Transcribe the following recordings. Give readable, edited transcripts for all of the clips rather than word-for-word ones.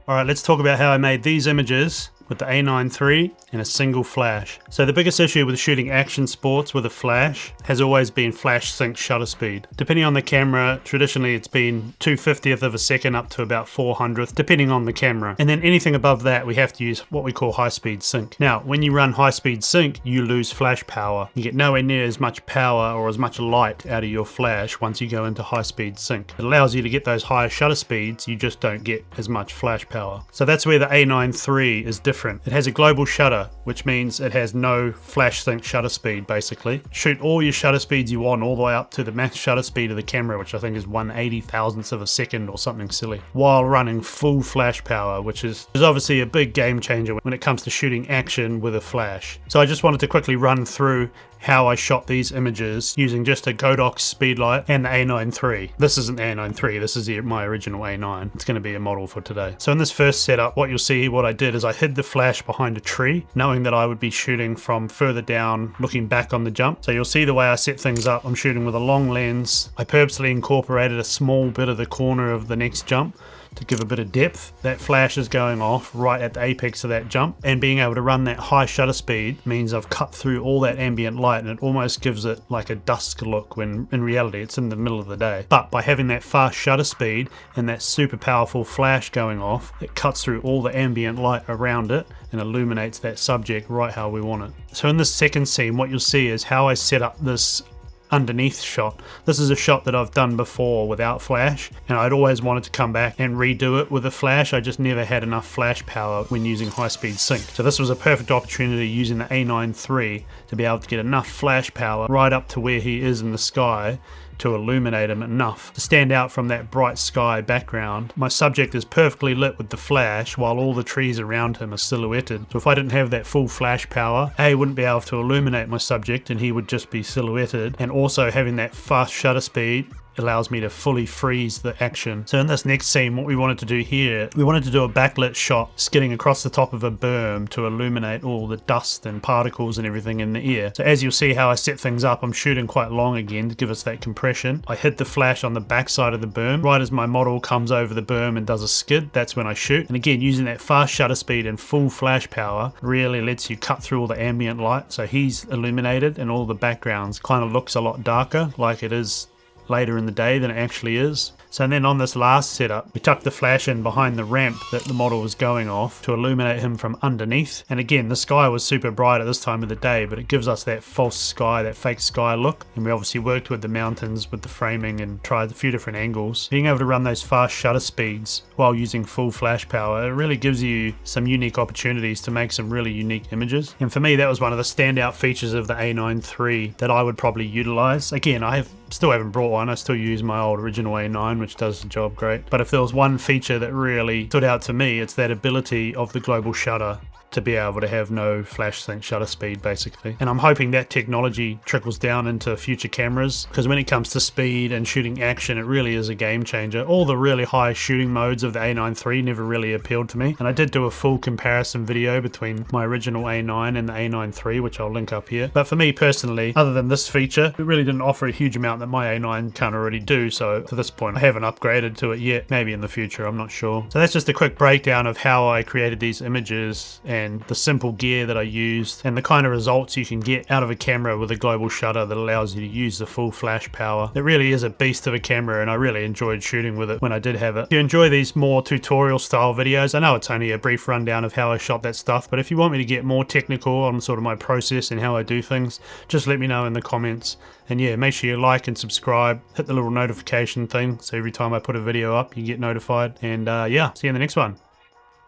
Alright, let's talk about how I made these images with the A9 III and a single flash. So the biggest issue with shooting action sports with a flash has always been flash sync shutter speed. Depending on the camera, traditionally it's been 2/50th of a second up to about 400th, depending on the camera. And then anything above that, we have to use what we call high speed sync. Now, when you run high speed sync, you lose flash power. You get nowhere near as much power or as much light out of your flash once you go into high speed sync. It allows you to get those higher shutter speeds, you just don't get as much flash power. So that's where the A9 III is different. It has a global shutter, which means it has no flash sync shutter speed basically. Shoot all your shutter speeds you want all the way up to the max shutter speed of the camera, which I think is 1/80,000th of a second or something silly, while running full flash power, which is obviously a big game changer when it comes to shooting action with a flash. So I just wanted to quickly run through how I shot these images using just a Godox speedlight and the A9 III. This isn't the A9 III, this is my original A9. It's going to be a model for today. So in this first setup, what you'll see, what I did is I hid the flash behind a tree, knowing that I would be shooting from further down, looking back on the jump. So you'll see the way I set things up. I'm shooting with a long lens. I purposely incorporated a small bit of the corner of the next jump to give a bit of depth. That flash is going off right at the apex of that jump, and being able to run that high shutter speed means I've cut through all that ambient light, and it almost gives it like a dusk look when in reality it's in the middle of the day. But by having that fast shutter speed and that super powerful flash going off, it cuts through all the ambient light around it and illuminates that subject right how we want it. So in this second scene, what you'll see is how I set up this underneath shot. This is a shot that I've done before without flash, and I'd always wanted to come back and redo it with a flash. I just never had enough flash power when using high speed sync. So this was a perfect opportunity using the A9 III to be able to get enough flash power right up to where he is in the sky to illuminate him enough to stand out from that bright sky background. My subject is perfectly lit with the flash while all the trees around him are silhouetted. So if I didn't have that full flash power, I wouldn't be able to illuminate my subject and he would just be silhouetted. And also having that fast shutter speed allows me to fully freeze the action. So in this next scene, what we wanted to do here, we wanted to do a backlit shot skidding across the top of a berm to illuminate all the dust and particles and everything in the air. So as you'll see how I set things up, I'm shooting quite long again to give us that compression. I hit the flash on the back side of the berm. Right as my model comes over the berm and does a skid, that's when I shoot. And again, using that fast shutter speed and full flash power really lets you cut through all the ambient light. So he's illuminated and all the backgrounds kind of looks a lot darker, like it is later in the day than it actually is. So then on this last setup, we tucked the flash in behind the ramp that the model was going off to illuminate him from underneath. And again, the sky was super bright at this time of the day, but it gives us that false sky, that fake sky look. And we obviously worked with the mountains, with the framing, and tried a few different angles. Being able to run those fast shutter speeds while using full flash power, it really gives you some unique opportunities to make some really unique images. And for me, that was one of the standout features of the A9 III that I would probably utilize. Again, I still haven't brought one. I still use my old original A9, which does the job great. But if there was one feature that really stood out to me, it's that ability of the global shutter to be able to have no flash sync shutter speed basically. And I'm hoping that technology trickles down into future cameras, because when it comes to speed and shooting action, it really is a game changer. All the really high shooting modes of the A9 III never really appealed to me, and I did do a full comparison video between my original A9 and the A9 III, which I'll link up here. But for me personally, other than this feature, it really didn't offer a huge amount that my A9 can't already do, so to this point I haven't upgraded to it yet. Maybe in the future, I'm not sure. So that's just a quick breakdown of how I created these images and the simple gear that I used and the kind of results you can get out of a camera with a global shutter that allows you to use the full flash power. It really is a beast of a camera, and I really enjoyed shooting with it when I did have it. If you enjoy these more tutorial style videos, I know it's only a brief rundown of how I shot that stuff, but if you want me to get more technical on sort of my process and how I do things, just let me know in the comments. And yeah, make sure you like and subscribe, hit the little notification thing so every time I put a video up you get notified, and yeah, see you in the next one.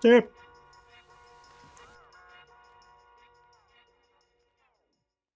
See ya.